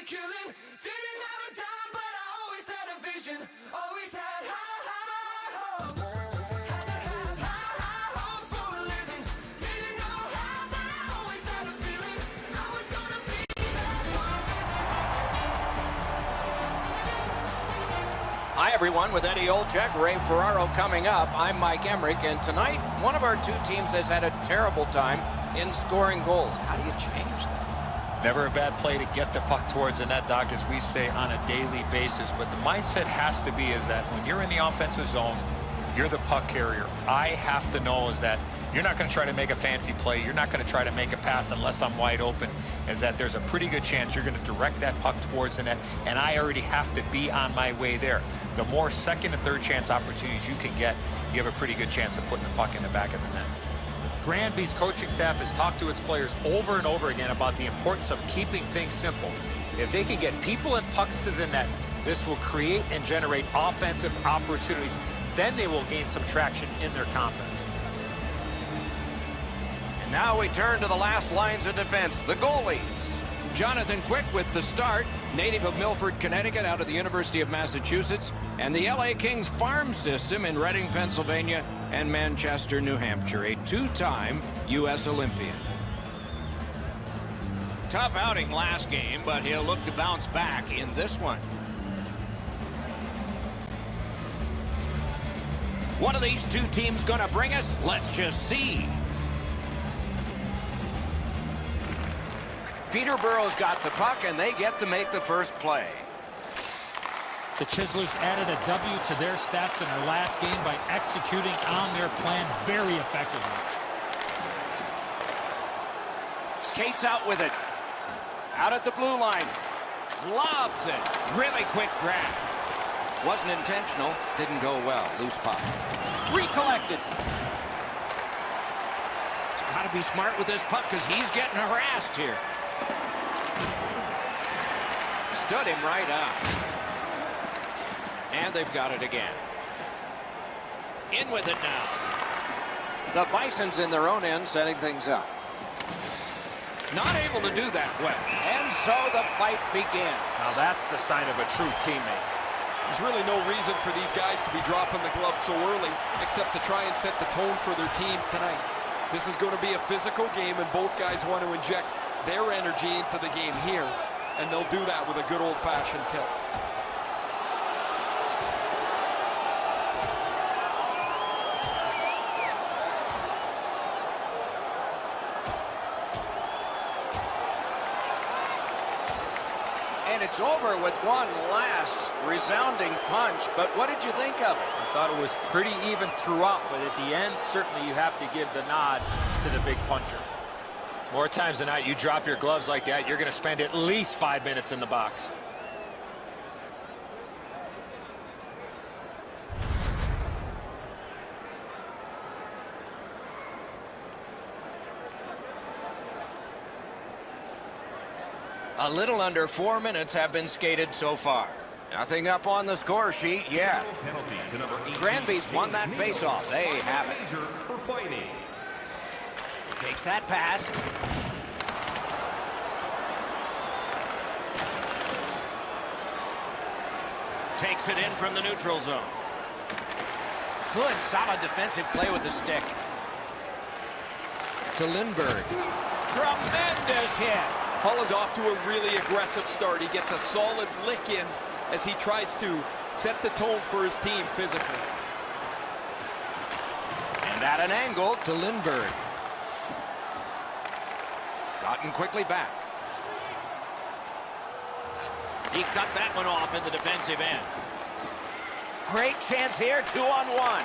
the killing. Didn't have a dime, but I always had a vision. Always had high hopes. Had to have high hopes for a living. Didn't know how, but I always had a feeling I was gonna be that one. Hi, everyone. With Eddie Olczyk, Ray Ferraro coming up. I'm Mike Emmerich, and tonight, one of our two teams has had a terrible time in scoring goals. How do you change that? Never a bad play to get the puck towards the net, Doc, as we say, on a daily basis. But the mindset has to be is that when you're in the offensive zone, you're the puck carrier. I have to know is that you're not going to try to make a fancy play. You're not going to try to make a pass unless I'm wide open, is that there's a pretty good chance you're going to direct that puck towards the net, and I already have to be on my way there. The more second and third chance opportunities you can get, you have a pretty good chance of putting the puck in the back of the net. Granby's coaching staff has talked to its players over and over again about the importance of keeping things simple. If they can get people and pucks to the net, this will create and generate offensive opportunities. Then they will gain some traction in their confidence. And now we turn to the last lines of defense, the goalies. Jonathan Quick with the start, native of Milford, Connecticut, out of the University of Massachusetts, and the LA Kings farm system in Reading, Pennsylvania, and Manchester, New Hampshire, a two-time U.S. Olympian. Tough outing last game, but he'll look to bounce back in this one. What are these two teams going to bring us? Let's just see. Peterborough's got the puck, and they get to make the first play. The Chislers added a W to their stats in their last game by executing on their plan very effectively. Skates out with it. Out at the blue line. Lobs it. Really quick grab. Wasn't intentional. Didn't go well. Loose puck. Recollected. He's got to be smart with this puck because he's getting harassed here. Stood him right up. And they've got it again. In with it now. The Bisons in their own end setting things up. Not able to do that well. And so the fight begins. Now that's the sign of a true teammate. There's really no reason for these guys to be dropping the gloves so early, except to try and set the tone for their team tonight. This is going to be a physical game, and both guys want to inject their energy into the game here, and they'll do that with a good old-fashioned tilt. And it's over with one last resounding punch. But what did you think of it? I thought it was pretty even throughout, but at the end, certainly you have to give the nod to the big puncher. More times than not, you drop your gloves like that, you're going to spend at least 5 minutes in the box. A little under 4 minutes have been skated so far. Nothing up on the score sheet yet. Granby's won that faceoff. They have it. Takes that pass. Takes it in from the neutral zone. Good, solid defensive play with the stick. To Lindbergh. Tremendous hit. Hull is off to a really aggressive start. He gets a solid lick in as he tries to set the tone for his team physically. And at an angle to Lindbergh. Gotten quickly back. He cut that one off in the defensive end. Great chance here, 2-on-1.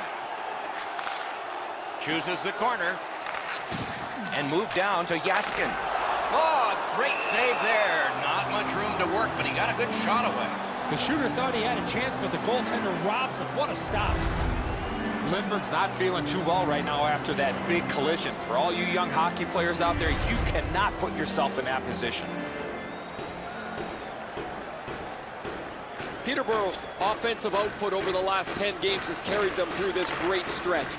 Chooses the corner. And move down to Yaskin. Oh, great save there. Not much room to work, but he got a good shot away. The shooter thought he had a chance, but the goaltender robs him. What a stop. Lindbergh's not feeling too well right now after that big collision. For all you young hockey players out there, you cannot put yourself in that position. Peterborough's offensive output over the last 10 games has carried them through this great stretch.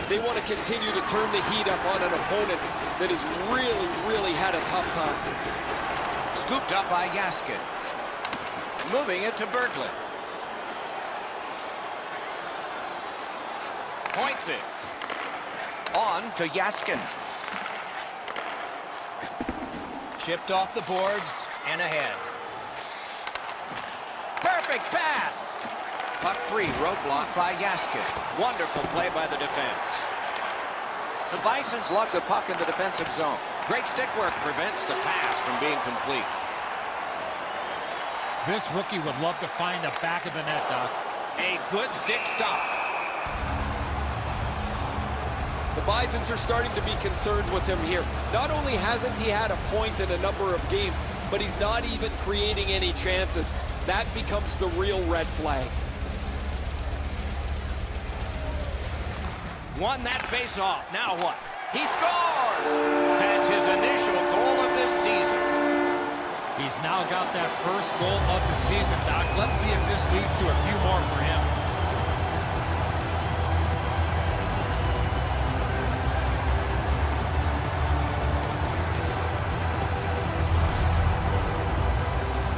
They want to continue to turn the heat up on an opponent that has really had a tough time. Scooped up by Yaskin. moving it to Berkeley. Points it. On to Yaskin. Chipped off the boards and ahead. Perfect pass. Puck free, roadblock by Yaskin. Wonderful play by the defense. The Bisons lug the puck in the defensive zone. Great stick work prevents the pass from being complete. This rookie would love to find the back of the net, Doc. A good stick stop. The Bisons are starting to be concerned with him here. Not only hasn't he had a point in a number of games, but he's not even creating any chances. That becomes the real red flag. Won that face-off. Now what? He scores! That's his initial goal of this season. He's now got that first goal of the season, Doc. Let's see if this leads to a few more for him.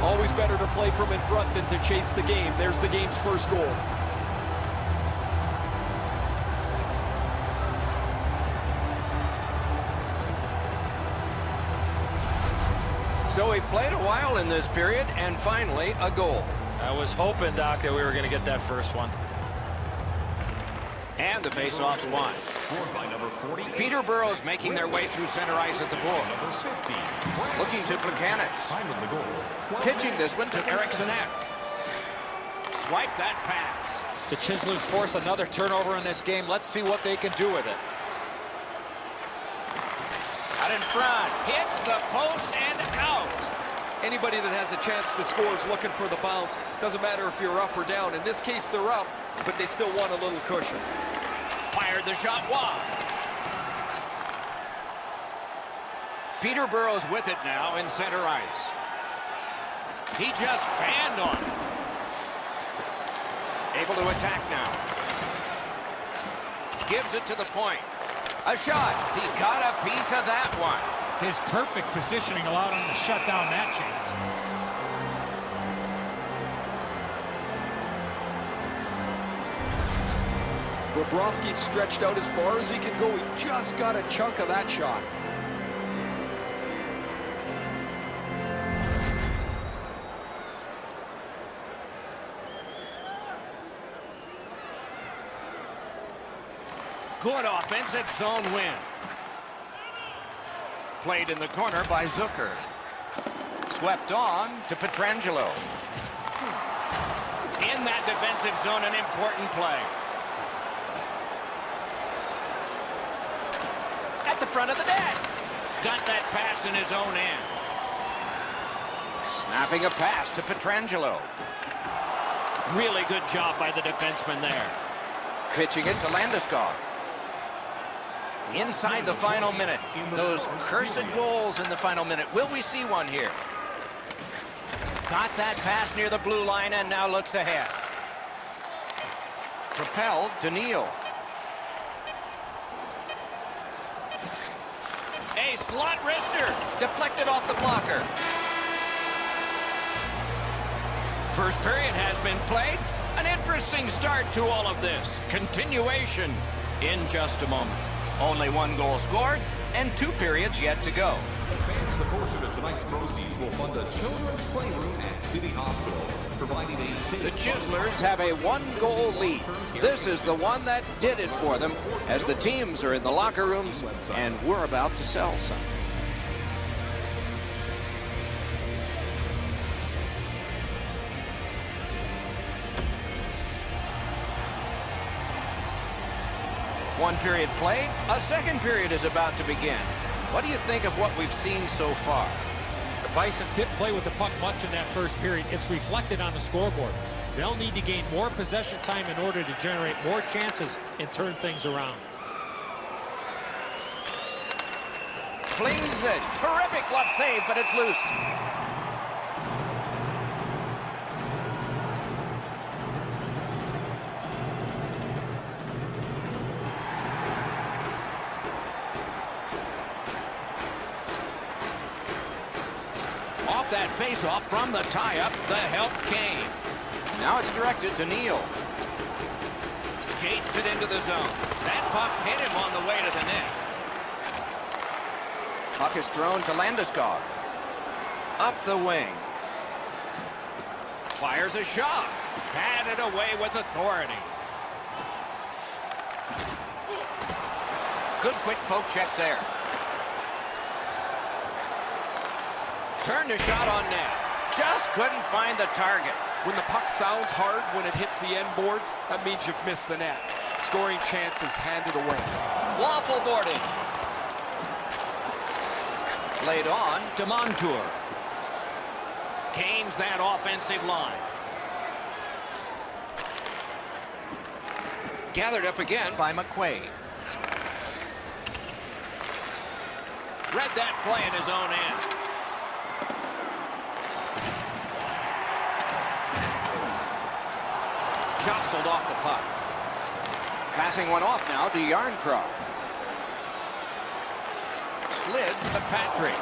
Always better to play from in front than to chase the game. There's the game's first goal. So he played a while in this period, and finally a goal. I was hoping, Doc, that we were going to get that first one. And the face-off's won. Peterborough's making their way through center ice at the board. Looking to Plekanec. Pitching this one to Eriksson Ek. Swipe that pass. The Chislers force another turnover in this game. Let's see what they can do with it. Out in front. Hits the post and out. Anybody that has a chance to score is looking for the bounce. Doesn't matter if you're up or down. In this case, they're up, but they still want a little cushion. Fired the shot wide. Peterborough's with it now in center ice. He just fanned on it. Able to attack now. Gives it to the point. A shot. He got a piece of that one. His perfect positioning allowed him to shut down that chance. Bobrovsky stretched out as far as he can go. He just got a chunk of that shot. Good offensive zone win. Played in the corner by Zucker. Swept on to Pietrangelo. In that defensive zone, an important play. At the front of the net. Got that pass in his own end. Snapping a pass to Pietrangelo. Really good job by the defenseman there. Pitching it to Landeskog. Inside the final minute. Those cursed goals in the final minute. Will we see one here? Got that pass near the blue line and now looks ahead. Propelled to Neal. A slot wrister. Deflected off the blocker. First period has been played. An interesting start to all of this. Continuation in just a moment. Only one goal scored and 2 periods yet to go. A portion of tonight's proceeds will fund a children's playroom at City Hospital, providing a safe... The Chislers have a 1-goal lead. This is the one that did it for them as the teams are in the locker rooms and we're about to sell some. One period played, a second period is about to begin. What do you think of what we've seen so far? The Bisons didn't play with the puck much in that first period. It's reflected on the scoreboard. They'll need to gain more possession time in order to generate more chances and turn things around. Flings it. Terrific glove save, but it's loose. Off that face-off from the tie-up. The help came. Now it's directed to Neal. Skates it into the zone. That puck hit him on the way to the net. Puck is thrown to Landeskog. Up the wing. Fires a shot. Had it away with authority. Good quick poke check there. Turned a shot on net. Just couldn't find the target. When the puck sounds hard when it hits the end boards, that means you've missed the net. Scoring chances handed away. Waffle boarded. Laid on to Montour. Gains that offensive line. Gathered up again by McQuaid. Read that play in his own end. Jostled off the puck. Passing one off now to Yarncroft. Slid to Patrick.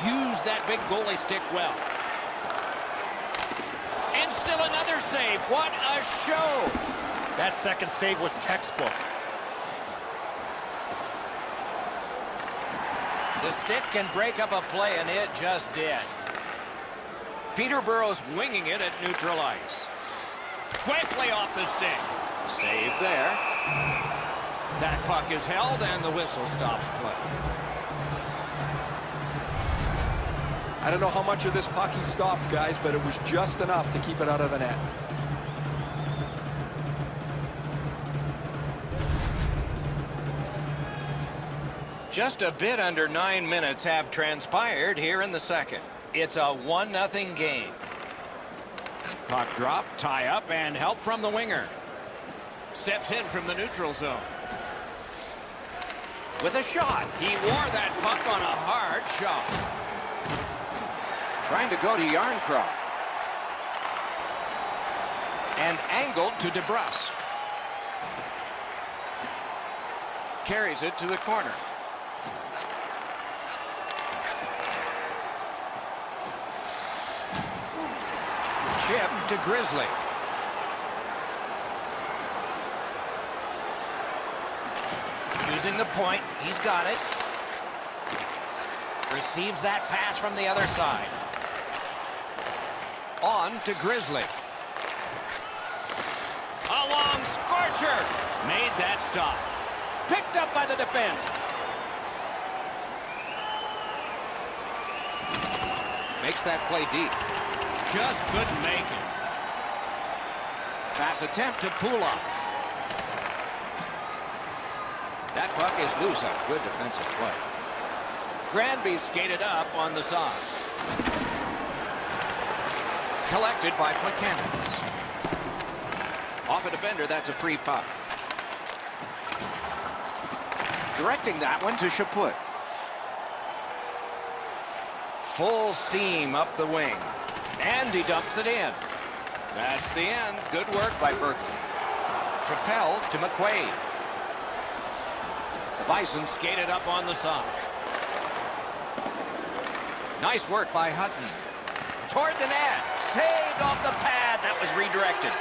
Used that big goalie stick well. And still another save. What a show. That second save was textbook. The stick can break up a play, and it just did. Peterborough's winging it at neutral ice. Quickly off the stick. Save there. That puck is held, and the whistle stops play. I don't know how much of this puck he stopped, guys, but it was just enough to keep it out of the net. Just a bit under 9 minutes have transpired here in the second. It's a 1-0 game. Puck drop, tie up, and help from the winger. Steps in from the neutral zone. With a shot. He wore that puck on a hard shot. Trying to go to Yarncroft. And angled to DeBrusque. Carries it to the corner. Chip to Grizzly. Using the point. He's got it. Receives that pass from the other side. On to Grizzly. A long scorcher. Made that stop. Picked up by the defense. Makes that play deep. Just couldn't make it. Pass attempt to Pulak. That puck is loose. A good defensive play. Granby skated up on the side. Collected by Plekanec. Off a defender, that's a free puck. Directing that one to Chaput. Full steam up the wing. And he dumps it in. That's the end. Good work by Berkeley. Propelled to McQuaid. The Bisons skated up on the side. Nice work by Hutton. Toward the net. Saved off the pad. That was redirected.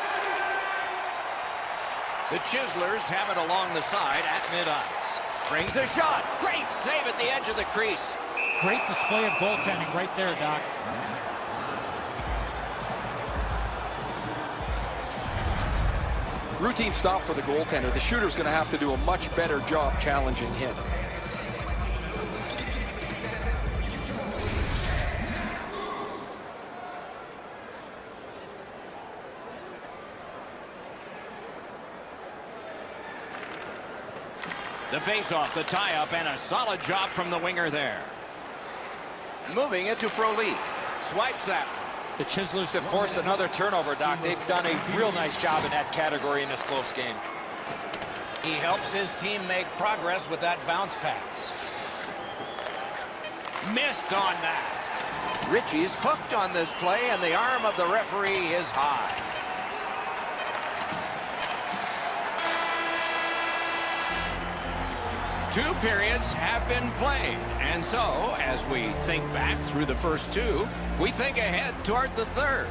The Chislers have it along the side at mid-ice. Brings a shot. Great save at the edge of the crease. Great display of goaltending right there, Doc. Routine stop for the goaltender. The shooter's going to have to do a much better job challenging him. The face-off, the tie-up, and a solid job from the winger there. Moving it to Frolik. Swipes that. The Chislers have forced another turnover, Doc. They've done a real nice job in that category in this close game. He helps his team make progress with that bounce pass. Missed on that. Ritchie's hooked on this play, and the arm of the referee is high. 2 periods have been played, and so, as we think back through the first 2, we think ahead toward the third.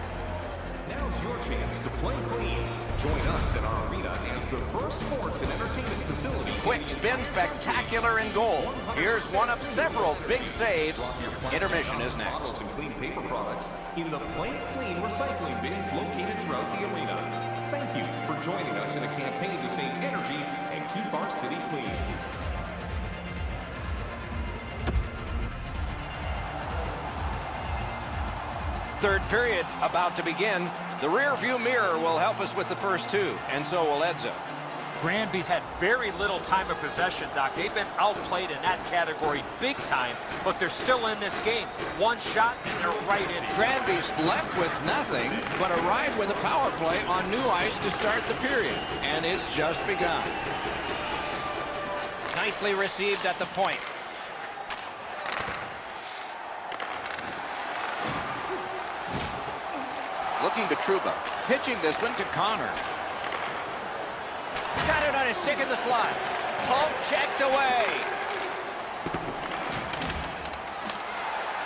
Now's your chance to play clean. Join us in our arena as the first sports and entertainment facility. Quick's been spectacular in goal. Here's one of several big saves. Intermission is next. Bottles and clean paper products in the Play It Clean recycling bins located throughout the arena. Thank you for joining us in a campaign to save energy and keep our city clean. Third period about to begin. The rear view mirror will help us with the first 2, and so will Edzo. Granby's had very little time of possession, Doc. They've been outplayed in that category big time, but they're still in this game. One shot, and they're right in it. Granby's left with nothing, but arrived with a power play on new ice to start the period, and it's just begun. Nicely received at the point. Looking to Trouba. Pitching this one to Connor. Got it on his stick in the slot. Poke checked away.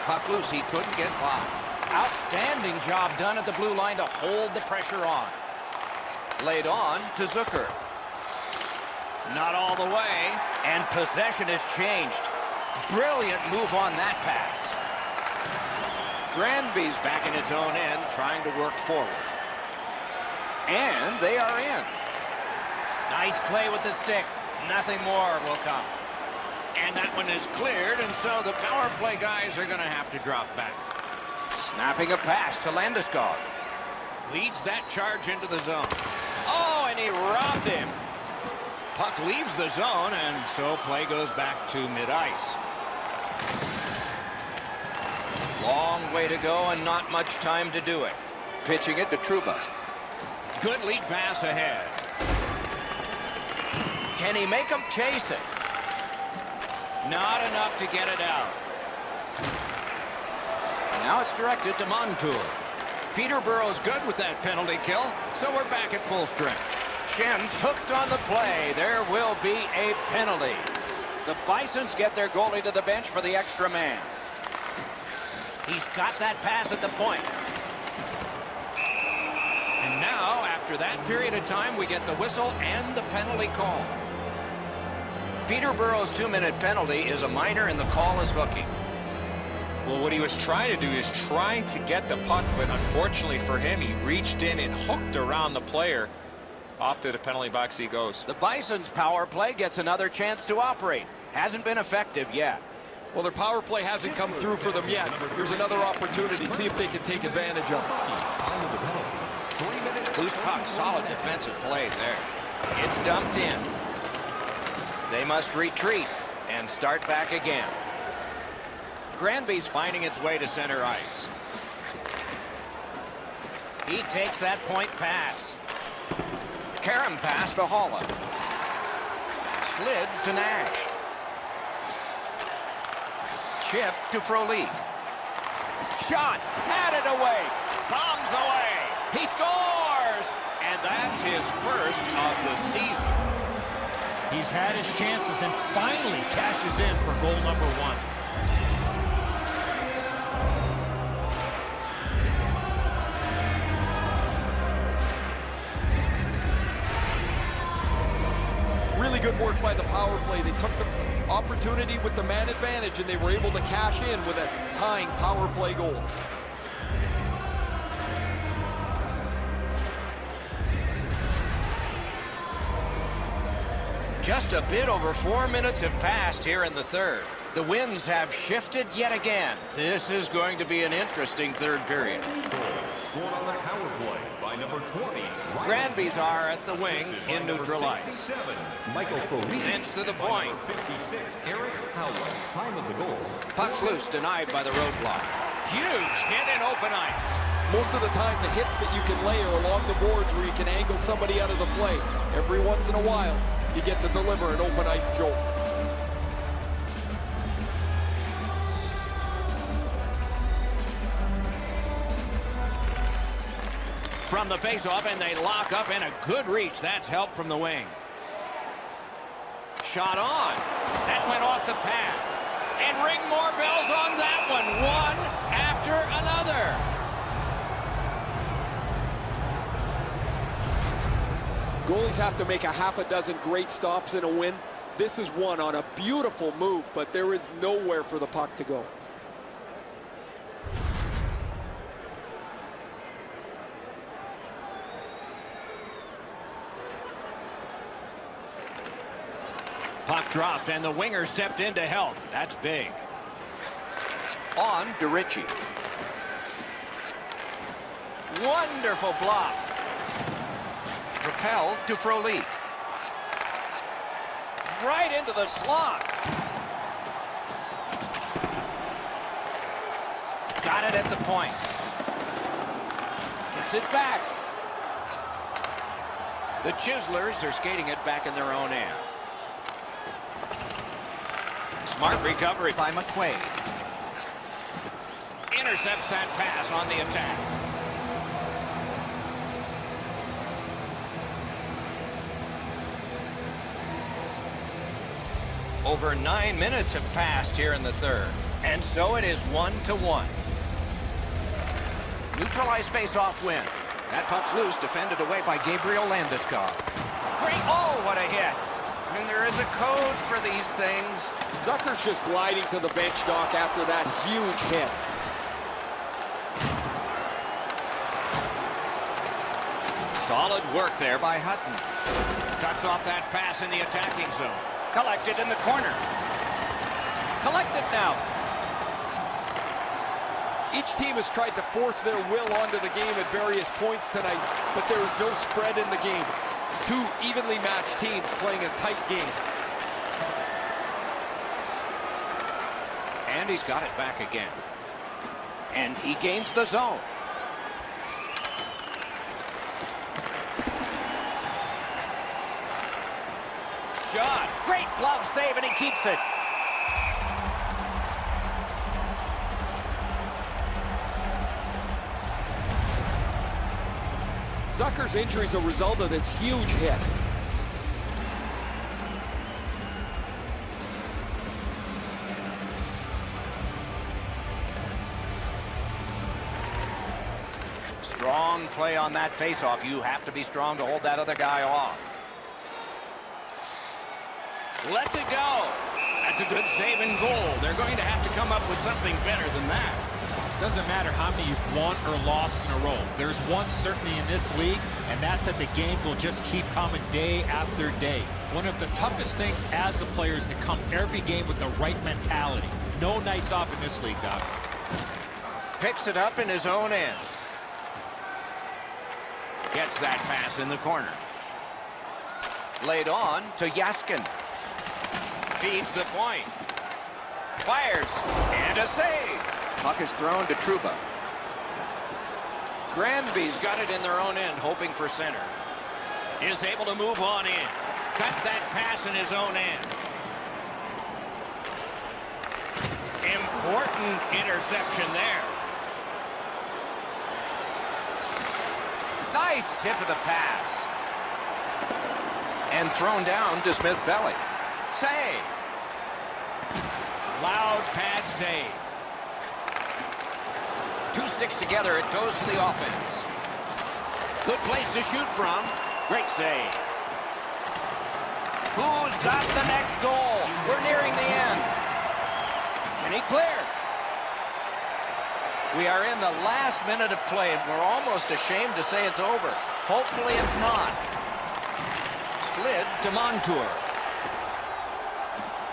Puck loose, he couldn't get by. Outstanding job done at the blue line to hold the pressure on. Laid on to Zucker. Not all the way, and possession has changed. Brilliant move on that pass. Granby's back in its own end, trying to work forward. And they are in. Nice play with the stick. Nothing more will come. And that one is cleared, and so the power play guys are going to have to drop back. Snapping a pass to Landeskog. Leads that charge into the zone. Oh, and he robbed him. Puck leaves the zone, and so play goes back to mid-ice. Long way to go and not much time to do it. Pitching it to Trouba. Good lead pass ahead. Can he make him chase it? Not enough to get it out. Now it's directed to Montour. Peterborough's good with that penalty kill, so we're back at full strength. Shen's hooked on the play. There will be a penalty. The Bisons get their goalie to the bench for the extra man. He's got that pass at the point. And now, after that period of time, we get the whistle and the penalty call. Peterborough's 2-minute penalty is a minor, and the call is hooking. Well, what he was trying to do is trying to get the puck, but unfortunately for him, he reached in and hooked around the player. Off to the penalty box he goes. The Bisons' power play gets another chance to operate. Hasn't been effective yet. Well, their power play hasn't come through for them yet. Here's another opportunity. See if they can take advantage of it. Loose puck, solid defensive play there. It's dumped in. They must retreat and start back again. Granby's finding its way to center ice. He takes that point pass. Karam pass to Holla. Slid to Nash. Chip to Frolik. Shot. Had it away. Bombs away. He scores! And that's his first of the season. He's had his chances and finally cashes in for goal number 1. Really good work by the power play. They took the opportunity with the man advantage, and they were able to cash in with a tying power play goal. Just a bit over 4 minutes have passed here in the third. The winds have shifted yet again. This is going to be an interesting third period. Scored on the power play by number 20. Granby's are at the wing in neutral ice. 67, Michael Foley. Sends to the point. 56, Eric Howland. Time of the goal. Puck's loose, denied by the roadblock. Huge hit in open ice. Most of the time, the hits that you can lay are along the boards where you can angle somebody out of the play. Every once in a while, you get to deliver an open ice jolt. From the faceoff, and they lock up, and a good reach. That's help from the wing. Shot on. That went off the pad. And ring more bells on that one. One after another. Goalies have to make a half a dozen great stops in a win. This is one on a beautiful move, but there is nowhere for the puck to go. Puck dropped, and the winger stepped in to help. That's big. On to Ritchie. Wonderful block. Propelled to Frolik. Right into the slot. Got it at the point. Gets it back. The Chislers are skating it back in their own end. Smart recovery by McQuaid. Intercepts that pass on the attack. Over 9 minutes have passed here in the third. And so it is 1-1. Neutralized face-off win. That puck's loose, defended away by Gabriel Landeskog. Great, oh, what a hit. And there is a code for these things. Zucker's just gliding to the bench, Doc, after that huge hit. Solid work there by Hutton. Cuts off that pass in the attacking zone. Collected in the corner. Collected now. Each team has tried to force their will onto the game at various points tonight, but there is no spread in the game. Two evenly matched teams playing a tight game. And he's got it back again. And he gains the zone. Shot. Great glove save, and he keeps it. Zucker's injury is a result of this huge hit. Strong play on that faceoff. You have to be strong to hold that other guy off. Lets it go. That's a good save and goal. They're going to have to come up with something better than that. Doesn't matter how many you've won or lost in a row. There's one certainty in this league, and that's that the games will just keep coming day after day. One of the toughest things as a player is to come every game with the right mentality. No nights off in this league, Doc. Picks it up in his own end. Gets that pass in the corner. Laid on to Yaskin. Feeds the point. Fires. And a save. Puck is thrown to Trouba. Granby's got it in their own end, hoping for center. Is able to move on in. Cut that pass in his own end. Important interception there. Nice tip of the pass. And thrown down to Smith-Belly. Save. Loud pad save. Two sticks together, it goes to the offense. Good place to shoot from. Great save. Who's got the next goal? We're nearing the end. Can he clear? We are in the last minute of play, and we're almost ashamed to say it's over. Hopefully it's not. Slid to Montour.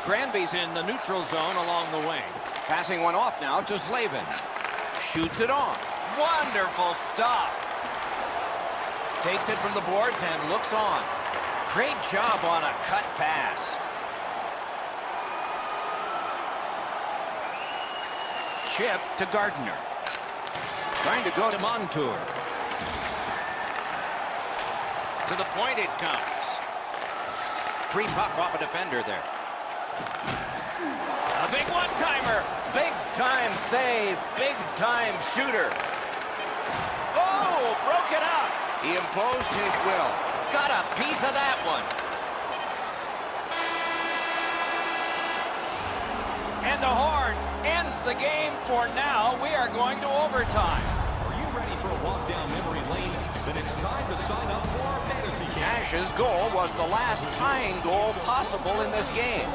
Granby's in the neutral zone along the wing. Passing one off now to Slavin. Shoots it on. Wonderful stop. Takes it from the boards and looks on. Great job on a cut pass. Chip to Gardner. Trying to go to Montour. To the point it comes. Free puck off a defender there. A big one-timer. Big-time save. Big-time shooter. Oh, broke it up. He imposed his will. Got a piece of that one. And the horn ends the game for now. We are going to overtime. Are you ready for a walk down memory lane? Then it's time to sign up for our fantasy camp. Nash's goal was the last tying goal possible in this game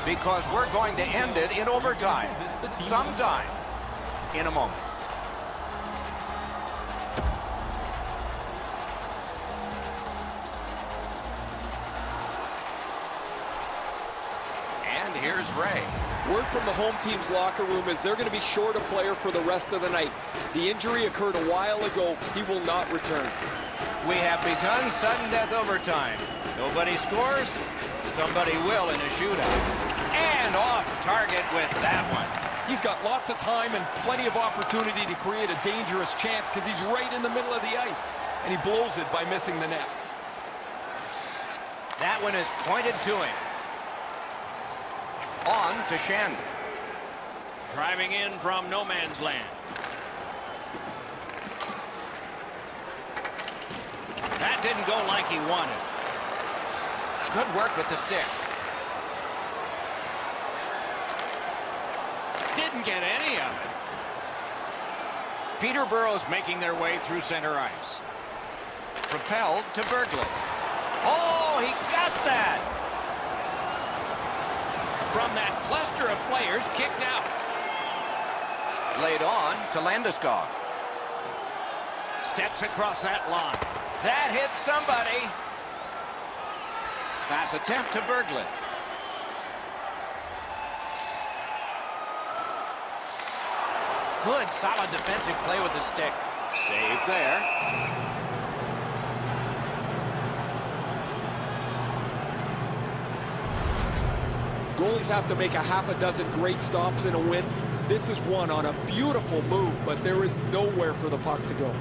because we're going to end it in overtime sometime in a moment. And here's Ray. Word from the home team's locker room is they're going to be short a player for the rest of the night. The injury occurred a while ago. He will not return. We have begun sudden death overtime. Nobody scores, somebody will in a shootout. And off target with that one. He's got lots of time and plenty of opportunity to create a dangerous chance because he's right in the middle of the ice. And he blows it by missing the net. That one is pointed to him. On to Shen. Driving in from no man's land. That didn't go like he wanted. Good work with the stick. Didn't get any of it. Peterborough's making their way through center ice. Propelled to Berglund. Oh, he got that! From that cluster of players kicked out. Laid on to Landeskog. Steps across that line. That hits somebody. Pass attempt to Berglund. Good, solid defensive play with the stick. Save there. Goalies have to make a half a dozen great stops in a win. This is one on a beautiful move, but there is nowhere for the puck to go.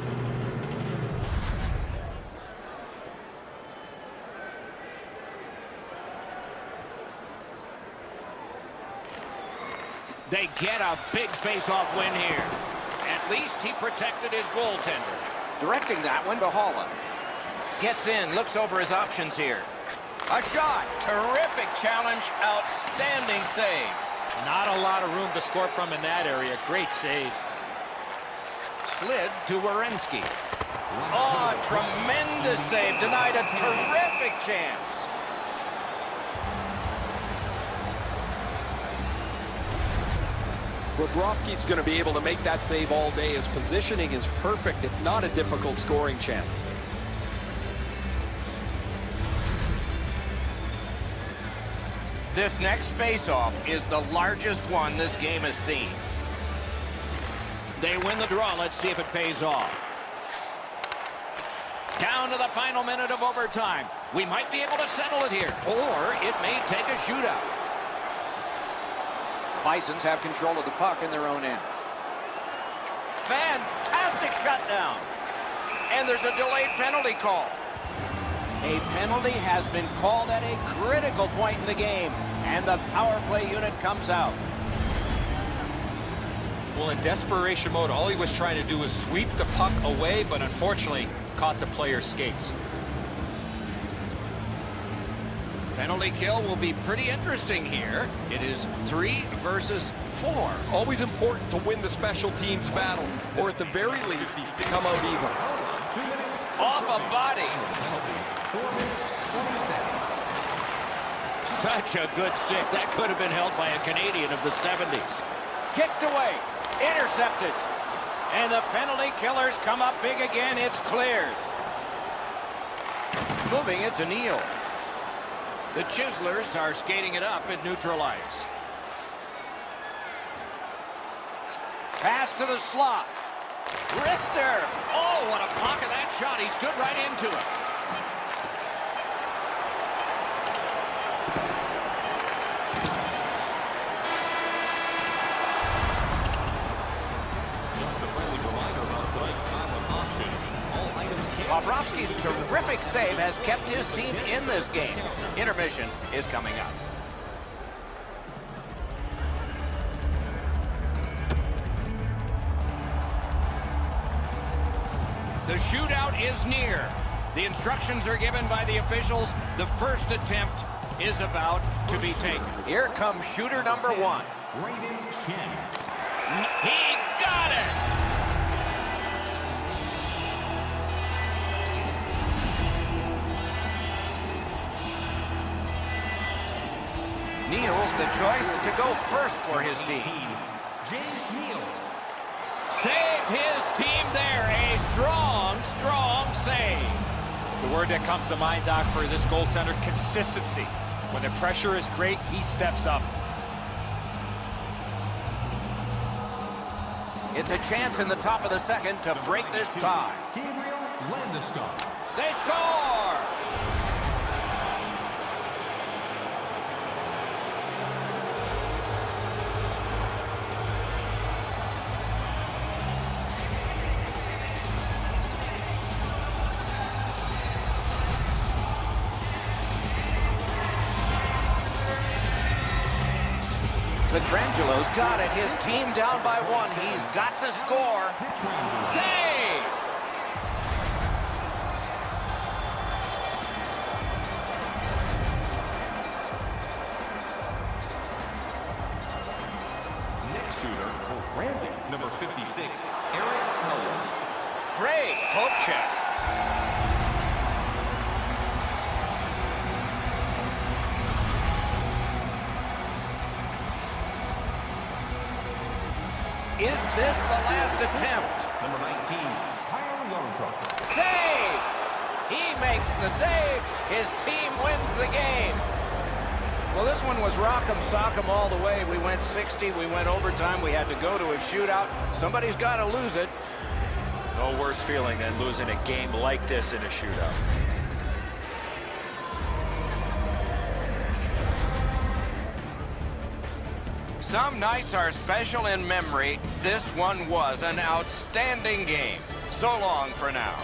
They get a big face-off win here. At least he protected his goaltender. Directing that one to Holland. Gets in, looks over his options here. A shot. Terrific challenge. Outstanding save. Not a lot of room to score from in that area. Great save. Slid to Werenski. Oh, tremendous save. Denied a terrific chance. Bobrovsky's going to be able to make that save all day. His positioning is perfect. It's not a difficult scoring chance. This next face-off is the largest one this game has seen. They win the draw. Let's see if it pays off. Down to the final minute of overtime. We might be able to settle it here, or it may take a shootout. Bisons have control of the puck in their own end. Fantastic shutdown. And there's a delayed penalty call. A penalty has been called at a critical point in the game, and the power play unit comes out. Well, in desperation mode, all he was trying to do was sweep the puck away, but unfortunately caught the player's skates. Penalty kill will be pretty interesting here. It is 3 versus 4. Always important to win the special teams battle, or at the very least, to come out even. Off a body. Such a good stick. That could have been held by a Canadian of the 70s. Kicked away. Intercepted. And the penalty killers come up big again. It's cleared. Moving it to Neal. The Chislers are skating it up at neutral ice. Pass to the slot. Rister. Oh, what a block of that shot. He stood right into it. Bobrovsky's terrific save has kept his team in this game. Intermission is coming up. The shootout is near. The instructions are given by the officials. The first attempt is about to be taken. Here comes shooter number 1. He got it! Neal's the choice to go first for his team. Saved his team there. A strong, strong save. The word that comes to mind, Doc, for this goaltender, consistency. When the pressure is great, he steps up. It's a chance in the top of the second to break this tie. They score! Petrangelo's got it. His team down by one. He's got to score. Save! Next shooter for Granby, number 56, Eric Howard. Great poke check. Is this the last attempt? Number 19, Kyle Yarncroft. Save! He makes the save. His team wins the game. Well, this one was rock'em sock'em all the way. We went 60. We went overtime. We had to go to a shootout. Somebody's got to lose it. No worse feeling than losing a game like this in a shootout. Some nights are special in memory. This one was an outstanding game. So long for now.